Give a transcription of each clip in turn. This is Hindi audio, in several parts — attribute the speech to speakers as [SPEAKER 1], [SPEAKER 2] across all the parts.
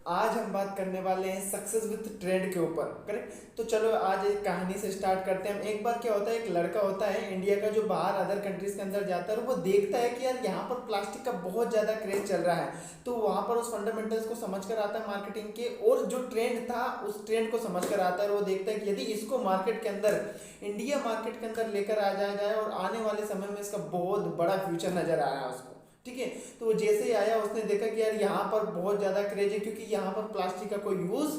[SPEAKER 1] आज हम बात करने वाले हैं सक्सेस विथ ट्रेंड के ऊपर। करेक्ट। तो चलो आज एक कहानी से स्टार्ट करते हैं हम। एक बार क्या होता है, एक लड़का होता है इंडिया का जो बाहर अदर कंट्रीज के अंदर जाता है और वो देखता है कि यार यहाँ पर प्लास्टिक का बहुत ज़्यादा क्रेज चल रहा है। तो वहाँ पर उस फंडामेंटल्स को समझ कर आता है मार्केटिंग के, और जो ट्रेंड था उस ट्रेंड को समझ कर आता है। और वो देखता है कि यदि इसको मार्केट के अंदर, इंडिया मार्केट के अंदर लेकर आ जाया जाए और आने वाले समय में इसका बहुत बड़ा फ्यूचर नजर आ रहा है उसको। ठीक है। तो वो जैसे ही आया उसने देखा कि यार यहाँ पर बहुत ज़्यादा क्रेज है, क्योंकि यहाँ पर प्लास्टिक का कोई यूज़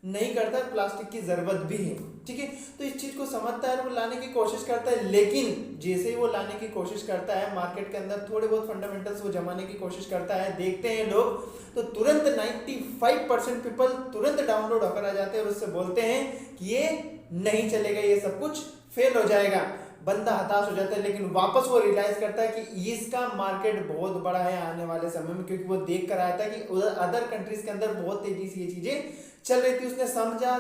[SPEAKER 1] नहीं करता है, प्लास्टिक की ज़रूरत भी है। ठीक है। तो इस चीज़ को समझता है और वो लाने की कोशिश करता है, लेकिन जैसे ही वो लाने की कोशिश करता है मार्केट के अंदर थोड़े बहुत फंडामेंटल्स वो जमाने की कोशिश करता है, देखते हैं लोग तो तुरंत 95% पीपल तुरंत डाउनलोड होकर आ जाते हैं और उससे बोलते हैं कि ये नहीं चलेगा, ये सब कुछ फेल हो जाएगा। बंदा हताश हो जाता है, लेकिन वापस वो रियलाइज करता है कि इसका मार्केट बहुत बड़ा है आने वाले समय में, क्योंकि वो देख कर आया था कि उधर अदर कंट्रीज के अंदर बहुत तेजी से ये चीजें चल रही थी। उसने समझा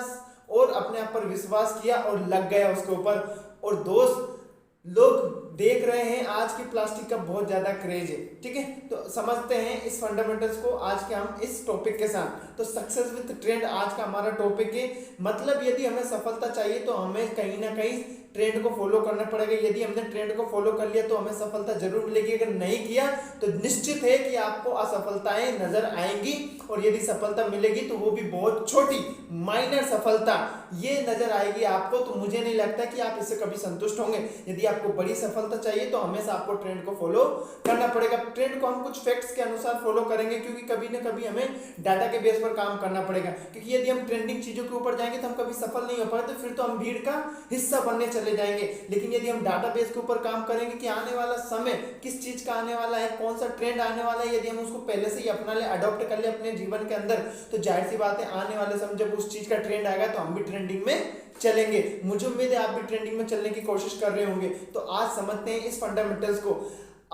[SPEAKER 1] और अपने आप पर विश्वास किया और लग गया उसके ऊपर। और दोस्त, लोग देख रहे हैं आज की प्लास्टिक का बहुत ज्यादा क्रेज है। ठीक है। तो समझते हैं इस फंडामेंटल्स को आज के हम इस टॉपिक के साथ। तो सक्सेस विद ट्रेंड आज का हमारा टॉपिक है। मतलब यदि हमें सफलता चाहिए तो हमें कहीं ना कहीं ट्रेंड को फॉलो करना पड़ेगा। यदि हमने ट्रेंड को फॉलो कर लिया तो हमें सफलता जरूर मिलेगी, अगर नहीं किया तो निश्चित है कि आपको असफलताएं नजर आएंगी। और यदि सफलता मिलेगी तो वो भी बहुत छोटी माइनर सफलता ये नजर आएगी आपको। तो मुझे नहीं लगता कि आप इससे कभी संतुष्ट होंगे। यदि आपको बड़ी सफलता चाहिए तो हमेशा आपको ट्रेंड को फॉलो करना पड़ेगा। ट्रेंड को हम कुछ फैक्ट्स के अनुसार फॉलो करेंगे, क्योंकि कभी ना कभी हमें डाटा के बेस पर काम करना पड़ेगा। क्योंकि यदि हम ट्रेंडिंग चीजों के ऊपर जाएंगे तो हम कभी सफल नहीं हो पाए, तो फिर तो हम भीड़ का हिस्सा बनने चले जाएंगे। लेकिन यदि हम डाटाबेस के ऊपर काम करेंगे कि आने वाला समय किस चीज का आने वाला है, कौन सा ट्रेंड आने वाला है, यदि हम उसको पहले से ही अपना ले, अडॉप्ट कर ले अपने जीवन के अंदर, तो जाहिर सी बात है आने वाले समय जब उस चीज का ट्रेंड आएगा तो हम भी ट्रेंडिंग में चलेंगे। मुझे उम्मीद है आप भी ट्रेंडिंग में चलने की कोशिश कर रहे होंगे। तो आज समझते हैं इस फंडामेंटल्स को।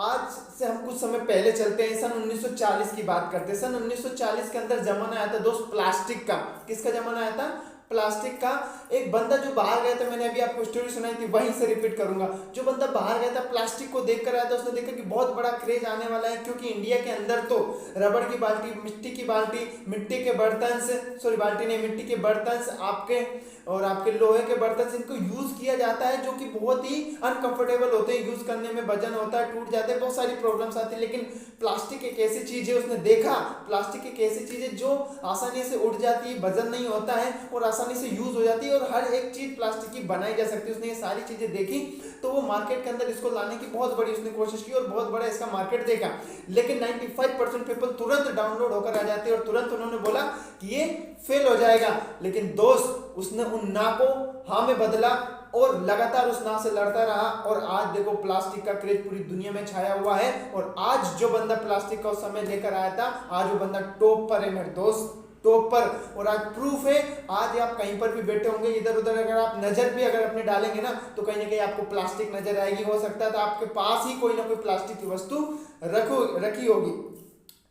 [SPEAKER 1] आज से हम कुछ समय पहले चलते हैं, सन 1940 की बात करते हैं। सन 1940 के अंदर जमाना आया था दोस्त प्लास्टिक का। किसका जमाना आया था? प्लास्टिक का। एक बंदा जो बाहर गया था, मैंने अभी आपको स्टोरी सुनाई थी वहीं से रिपीट करूंगा। जो बंदा बाहर गया था प्लास्टिक को देख कर आया था, उसने देखा कि बहुत बड़ा क्रेज आने वाला है, क्योंकि इंडिया के अंदर तो रबड़ की बाल्टी, मिट्टी की बाल्टी, मिट्टी के बर्तन, सॉरी बाल्टी नहीं, मिट्टी के बर्तन आपके और आपके लोहे के बर्तन इनको यूज किया जाता है, जो कि बहुत ही अनकंफर्टेबल होते हैं यूज करने में, वजन होता है, टूट जाते हैं, बहुत सारी प्रॉब्लम्स आती है। लेकिन प्लास्टिक एक ऐसी चीज है, उसने देखा प्लास्टिक एक ऐसी चीज है जो आसानी से उड़ जाती है, वजन नहीं होता है और आसानी से यूज हो जाती है, और हर एक चीज प्लास्टिक की बनाई जा सकती है। उसने ये सारी चीजें देखी तो वो मार्केट के अंदर इसको लाने की बहुत बड़ी उसने कोशिश की और बहुत बड़ा इसका मार्केट देखा। लेकिन 95% पीपल तुरंत डाउनलोड होकर आ जाते हैं और तुरंत उन्होंने बोला कि ये फेल हो जाएगा। लेकिन दोस्त, उसने उन ना को हाँ में बदला और लगातार उस ना से लड़ता रहा, और आज देखो प्लास्टिक का क्रेज पूरी दुनिया में छाया हुआ है। और आज जो बंदा प्लास्टिक का उस समय लेकर आया था, आज वो बंदा टॉप पर है मेरे दोस्त, टॉप पर। और आज प्रूफ है, आज आप कहीं पर भी बैठे होंगे, इधर उधर अगर आप नजर भी अगर अपने डालेंगे ना, तो कहीं ना कहीं आपको प्लास्टिक नजर आएगी। हो सकता है तो आपके पास ही कोई ना कोई प्लास्टिक की वस्तु रखी होगी।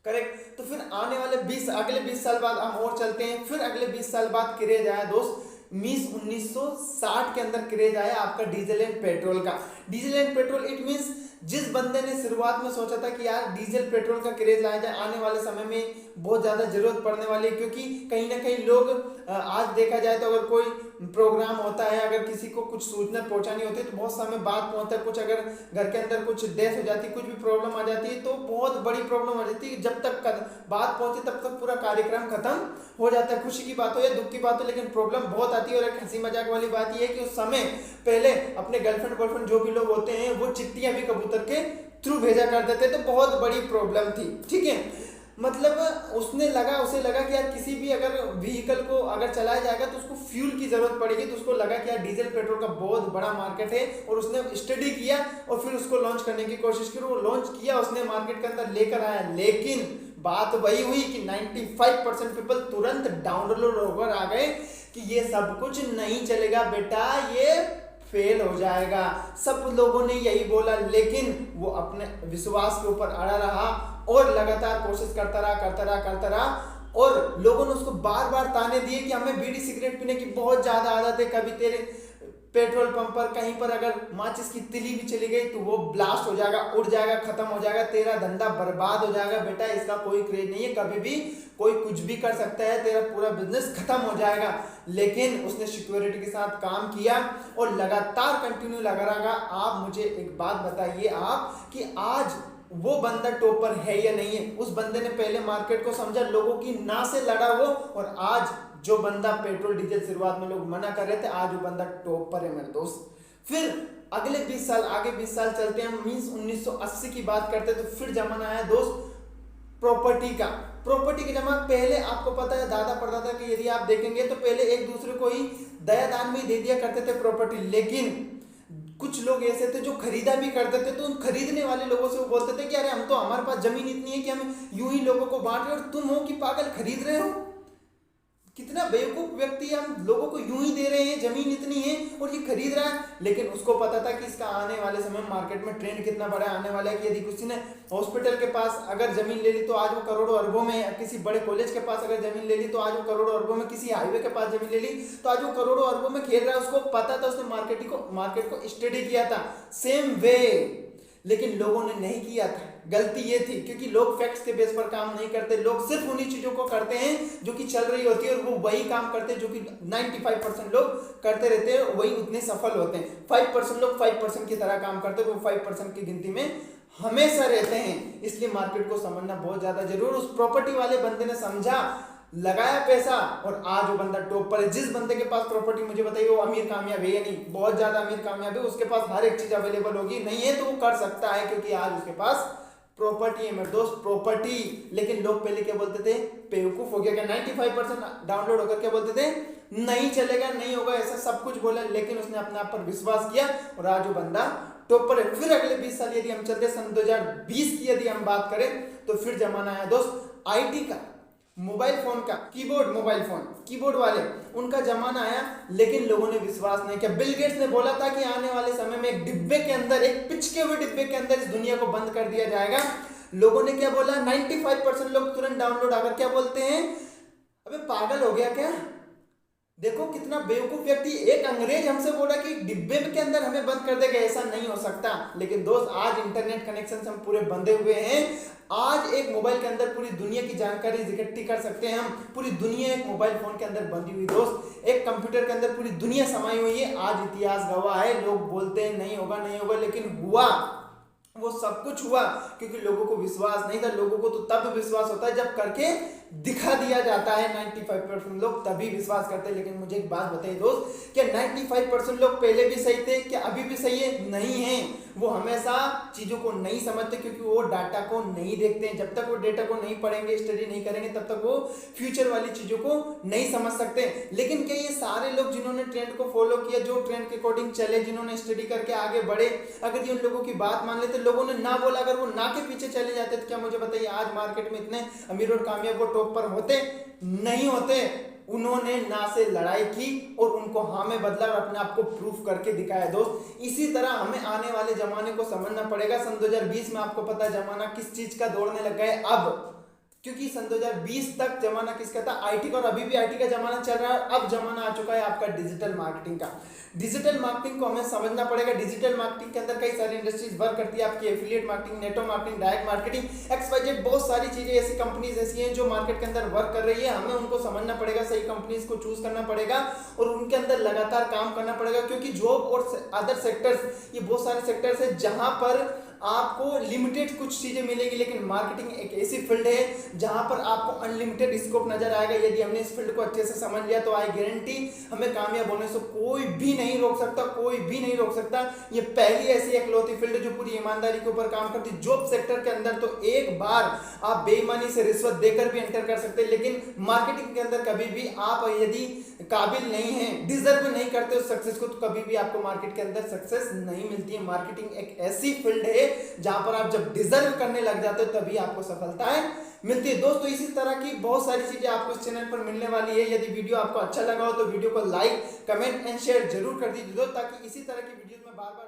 [SPEAKER 1] करेक्ट। तो फिर आने वाले अगले 20 साल बाद हम और चलते हैं। फिर अगले 20 साल बाद क्रेज आया दोस्त, 1960 के अंदर क्रेज आया आपका डीजल एंड पेट्रोल का। Diesel and petrol it means जिस बंदे ने शुरुआत में सोचा था कि यार डीजल पेट्रोल का क्रेज लाया जाए, आने वाले समय में बहुत ज़्यादा जरूरत पड़ने वाली है, क्योंकि कहीं ना कहीं लोग आज देखा जाए तो अगर कोई प्रोग्राम होता है, अगर किसी को कुछ सूचना पहुंचानी होती है तो बहुत समय बाद पहुंचता है। कुछ अगर घर के अंदर कुछ डेथ हो जाती है, कुछ भी प्रॉब्लम आ जाती है तो बहुत बड़ी प्रॉब्लम आ जाती है, जब तक बात पहुंचे तब तक पूरा कार्यक्रम खत्म हो जाता है। खुशी की बात हो या दुख की बात हो, लेकिन प्रॉब्लम बहुत आती है। और एक हंसी मजाक वाली बात यह है कि उस समय पहले अपने गर्लफ्रेंड बॉयफ्रेंड जो भी लोग होते हैं वो चिट्ठियां भी कबूतर के थ्रू भेजा कर देते, तो बहुत बड़ी प्रॉब्लम थी। ठीक है। मतलब उसे लगा कि यार किसी भी अगर व्हीकल को अगर चलाया जाएगा तो उसको फ्यूल की जरूरत पड़ेगी, तो उसको लगा कि यार डीजल पेट्रोल का बहुत बड़ा मार्केट है, और उसने स्टडी किया और फिर उसको लॉन्च करने की कोशिश की। वो लॉन्च किया, उसने मार्केट के अंदर लेकर आया, लेकिन बात वही हुई कि 95% पीपल तुरंत डाउनलोड होकर आ गए कि ये सब कुछ नहीं चलेगा बेटा, ये फेल हो जाएगा। सब लोगों ने यही बोला, लेकिन वो अपने विश्वास के ऊपर अड़ा रहा और लगातार कोशिश करता रहा। और लोगों ने उसको बार बार ताने दिए कि हमें बीड़ी सिगरेट पीने की बहुत ज्यादा आदत है, कभी तेरे पेट्रोल पंप पर कहीं पर अगर माचिस की तिली भी चली गई तो वो ब्लास्ट हो जाएगा, उड़ जाएगा, खत्म हो जाएगा, तेरा धंधा बर्बाद हो जाएगा बेटा। इसका कोई क्रेज नहीं है, कभी भी कोई कुछ भी कर सकता है, तेरा पूरा बिजनेस खत्म हो जाएगा। लेकिन उसने सिक्योरिटी के साथ काम किया और लगातार कंटिन्यू लगा रहा। आप मुझे एक बात बताइए आप कि आज वो बंदा टॉप पर है या नहीं है। उस बंदे ने पहले मार्केट को समझा, लोगों की ना से लड़ा वो, और आज जो बंदा पेट्रोल डीजल शुरुआत में लोग मना कर रहे थे, आज वो बंदा टॉप पर है मेरे दोस्त। फिर अगले 20 साल आगे 20 साल चलते हैं, मींस 1980 की बात करते हैं, तो फिर जमाना आया दोस्त प्रॉपर्टी का। प्रॉपर्टी के जमाना पहले आपको पता है दादा परदादा कि यदि आप देखेंगे तो पहले एक दूसरे को ही दया दान में दे दिया करते थे प्रॉपर्टी। लेकिन कुछ लोग ऐसे थे जो खरीदा भी करते थे, तो उन खरीदने वाले लोगों से वो बोलते थे कि अरे हम तो, हमारे पास जमीन इतनी है कि हम यूं ही लोगों को बांट रहे हैं और तुम हो कि पागल खरीद रहे हो। कितना बेवकूफ व्यक्ति है, हम लोगों को यूं ही दे रहे हैं, जमीन इतनी है और ये खरीद रहा है। लेकिन उसको पता था कि इसका आने वाले समय में मार्केट में ट्रेंड कितना बड़ा आने वाला है कि यदि किसी ने हॉस्पिटल के पास अगर जमीन ले ली तो आज वो करोड़ों अरबों में, किसी बड़े कॉलेज के पास अगर जमीन ले ली तो आज वो करोड़ों अरबों में, किसी हाईवे के पास जमीन ले ली तो आज वो करोड़ों अरबों में खेल रहा है। उसको पता था, उसने मार्केट को स्टडी किया था। सेम वे लेकिन लोगों ने नहीं किया था। गलती ये थी क्योंकि लोग फैक्ट्स के बेस पर काम नहीं करते, लोग सिर्फ उन्हीं चीजों को करते हैं जो कि चल रही होती है और वो वही काम करते हैं जो कि 95% लोग करते रहते हैं, वही उतने सफल होते हैं। 5% लोग 5% की तरह काम करते हैं, वो 5% की गिनती में हमेशा रहते हैं। इसलिए मार्केट को समझना बहुत ज्यादा जरूर। उस प्रॉपर्टी वाले बंदे ने समझा, लगाया पैसा और आज वो बंदा टॉप पर है। जिस बंदे के पास प्रॉपर्टी, मुझे बताइए वो अमीर कामयाब है या नहीं? बहुत ज्यादा अमीर कामयाब है, उसके पास हर एक चीज अवेलेबल होगी। नहीं है तो वो कर सकता है क्योंकि आज उसके पास प्रॉपर्टी है मेरे दोस्त, प्रॉपर्टी। लेकिन लोग पहले क्या बोलते थे? बेवकूफ हो गया क्या? 95% डाउनलोड होकर क्या बोलते थे? नहीं चलेगा, नहीं होगा, ऐसा सब कुछ बोला। लेकिन उसने अपने आप पर विश्वास किया और आज वो बंदा टॉप पर है। फिर अगले 20 साल यदि हम चलते, सन 2020 की यदि हम बात करें तो फिर जमाना आया दोस्त आईटी का, मोबाइल फोन का, कीबोर्ड, मोबाइल फोन कीबोर्ड वाले, उनका जमाना आया। लेकिन लोगों ने विश्वास नहीं किया। बिल गेट्स ने बोला था कि आने वाले समय में एक डिब्बे के अंदर, एक पिचके हुए डिब्बे के अंदर इस दुनिया को बंद कर दिया जाएगा। लोगों ने क्या बोला? 95% लोग तुरंत डाउनलोड आकर क्या बोलते हैं? अबे पागल हो गया क्या? देखो कितना बेवकूफ व्यक्ति। एक अंग्रेज हमसे बोला कि डिब्बे के अंदर हमें बंद कर देगा, ऐसा नहीं हो सकता। लेकिन दोस्त आज इंटरनेट कनेक्शन से हम पूरे बंधे हुए हैं। आज एक मोबाइल के अंदर पूरी दुनिया की जानकारी इकट्ठी कर सकते हैं हम। पूरी दुनिया एक मोबाइल फोन के अंदर बंधी हुई दोस्त, एक कंप्यूटर के अंदर पूरी दुनिया समाई हुई है। आज इतिहास गवाह है। लोग बोलते हैं नहीं होगा, नहीं होगा, लेकिन हुआ। वो सब कुछ हुआ क्योंकि लोगों को विश्वास नहीं था। लोगों को तो तब विश्वास होता है जब करके दिखा दिया जाता है। 95% लोग तभी विश्वास करते हैं। लेकिन मुझे एक बात बताइए दोस्त, क्या 95% लोग पहले भी सही थे? क्या अभी भी सही है? नहीं है। वो हमेशा चीजों को नहीं समझते क्योंकि वो डाटा को नहीं देखते हैं। जब तक वो डेटा को नहीं पढ़ेंगे, स्टडी नहीं करेंगे, तब तक वो फ्यूचर वाली चीजों को नहीं समझ सकते। लेकिन क्या ये सारे लोग जिन्होंने ट्रेंड को फॉलो किया, जो ट्रेंड के अकॉर्डिंग चले, जिन्होंने स्टडी करके आगे बढ़े, अगर ये उन लोगों की बात मान लेते, लोगों ने ना बोला, अगर वो ना के पीछे चले जाते, तो क्या मुझे बताइए आज मार्केट में इतने अमीर और कामयाब वो टॉप पर होते? नहीं होते। उन्होंने ना से लड़ाई की और उनको हाँ में बदला और अपने आप को प्रूफ करके दिखाया दोस्त। इसी तरह हमें आने वाले जमाने को समझना पड़ेगा। सन 2020 में आपको पता है जमाना किस चीज का दौड़ने लग गया अब, क्योंकि सन 2020 तक जमाना किसका था? आईटी का, और अभी भी आईटी का जमाना चल रहा है। अब जमाना आ चुका है आपका डिजिटल मार्केटिंग का। डिजिटल मार्केटिंग को हमें समझना पड़ेगा। डिजिटल मार्केटिंग के अंदर कई सारी इंडस्ट्रीज वर्क करती है। आपकी affiliate marketing, network marketing, direct marketing, XYZ, बहुत सारी चीजें, ऐसी कंपनीज ऐसी हैं जो मार्केट के अंदर वर्क कर रही है। हमें उनको समझना पड़ेगा, सही कंपनीज को चूज करना पड़ेगा और उनके अंदर लगातार काम करना पड़ेगा। क्योंकि जॉब और अदर सेक्टर्स, ये बहुत सारे सेक्टर्स है जहां पर आपको लिमिटेड कुछ चीजें मिलेगी। लेकिन मार्केटिंग एक ऐसी फील्ड है जहां पर आपको अनलिमिटेड स्कोप नजर आएगा। यदि हमने इस फील्ड को अच्छे से समझ लिया तो आई गारंटी हमें कामयाब होने से कोई भी नहीं रोक सकता, कोई भी नहीं रोक सकता। ये पहली ऐसी एकलौती फील्ड है जो पूरी ईमानदारी के ऊपर काम करती है। जॉब सेक्टर के अंदर तो एक बार आप बेईमानी से रिश्वत देकर भी एंटर कर सकते हैं, लेकिन मार्केटिंग के अंदर कभी भी आप यदि काबिल नहीं है, डिजर्व नहीं करते उस सक्सेस को, तो कभी भी आपको मार्केट के अंदर सक्सेस नहीं मिलती है। मार्केटिंग एक ऐसी फील्ड है जहां पर आप जब डिजर्व करने लग जाते हो तभी आपको सफलता मिलती है। दोस्तों इसी तरह की बहुत सारी चीजें आपको इस चैनल पर मिलने वाली है। यदि वीडियो आपको अच्छा लगा हो तो वीडियो को लाइक, कमेंट एंड शेयर जरूर कर दीजिए दोस्तों, ताकि इसी तरह की वीडियोस में बार बार